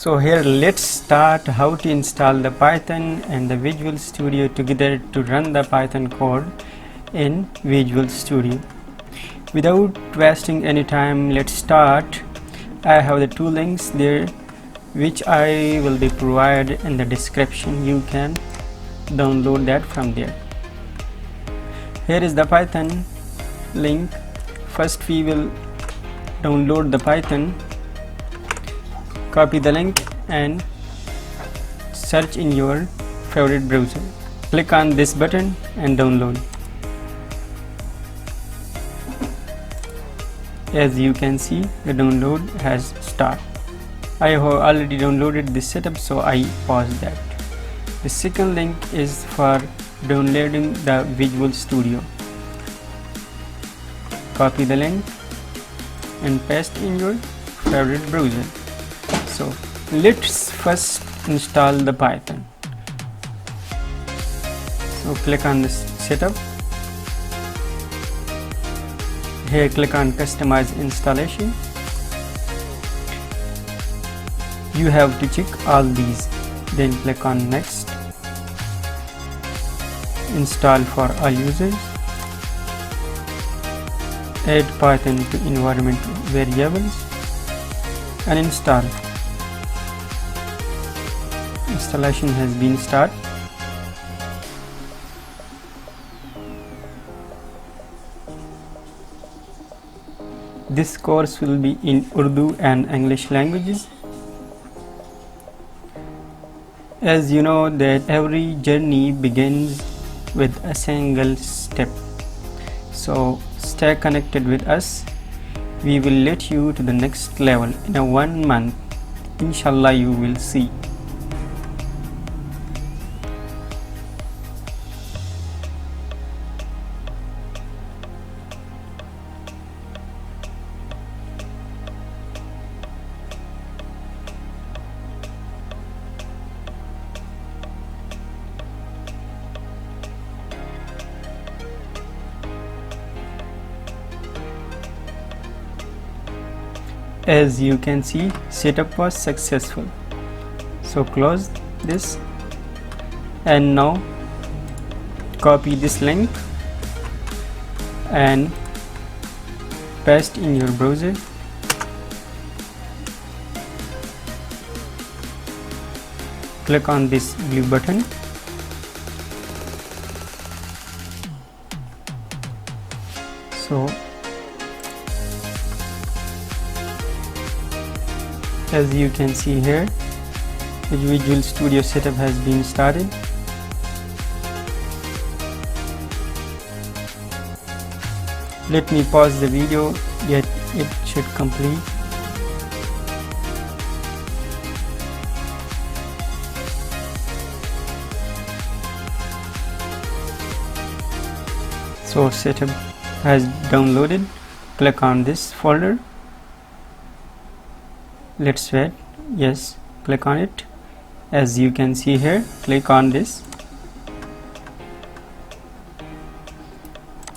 So here let's start how to install the Python and the Visual Studio together to run the Python code in Visual Studio. Without wasting any time, let's start. I have the two links there which I will be provided in the description. You can download that from there. Here is the Python link. First we will download the Python. Copy the link and search in your favorite browser. Click on this button and download. As you can see, the download has started. I have already downloaded this setup, so I pause that. The second link is for downloading the Visual Studio. Copy the link and paste in your favorite browser. So let's first install the Python. So click on this setup. Here click on customize installation. You have to check all these, then click on next. Install for all users. Add Python to environment variables and install. Installation has been started. This course will be in Urdu and English languages. As you know that every journey begins with a single step. So stay connected with us. We will let you to the next level in a 1 month. Inshallah, you will see. As you can see, setup was successful. So close this and now copy this link and paste in your browser. Click on this blue button. So as you can see here, the Visual Studio setup has been started. Let me pause the video, yet it should complete. So setup has downloaded. Click on this folder. Let's wait. Yes, click on it. As you can see here, click on this.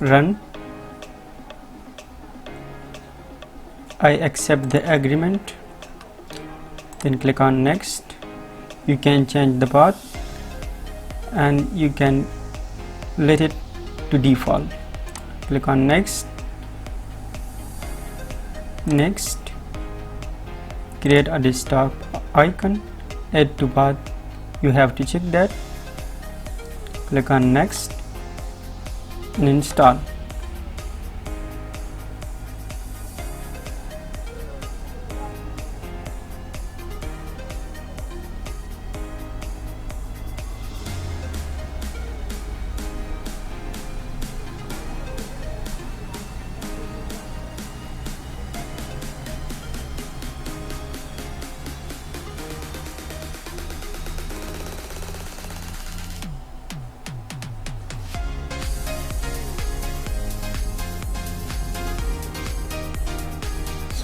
Run. I accept the agreement. Then click on next. You can change the path and you can let it to default. Click on next. Next. Create a desktop icon. Add to path. You have to check that. Click on next and install.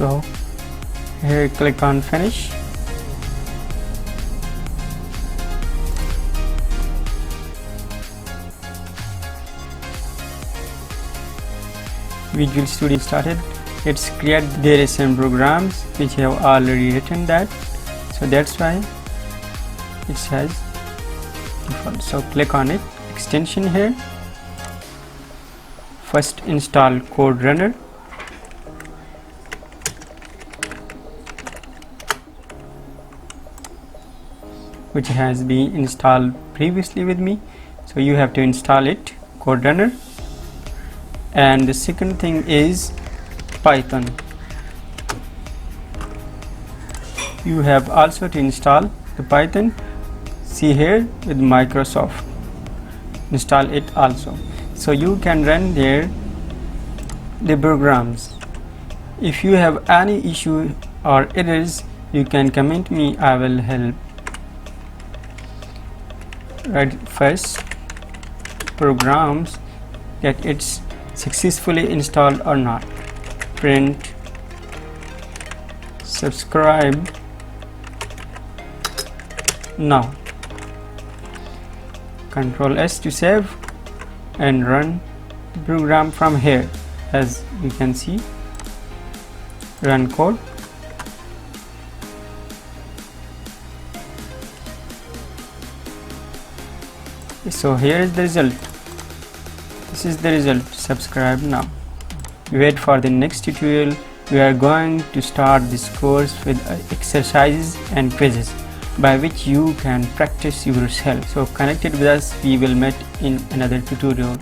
So here click on finish. Visual Studio started. Let's create. There is some programs which have already written that. so that's why it says default. So click on it, extension here, first install code runner, which has been installed previously with me, so you have to install it, code runner. And the second thing is Python. You have also to install the Python, see here with Microsoft, install it also, so you can run there the programs. If you have any issue or errors, you can comment me, I will help. Right, first programs that it's successfully installed or not, print, subscribe now, Control S to save and run the program from here. As you can see, run code. So here is the result. This is the result. Subscribe now. Wait for the next tutorial. We are going to start this course with exercises and quizzes by which you can practice yourself. So connected with us, we will meet in another tutorial.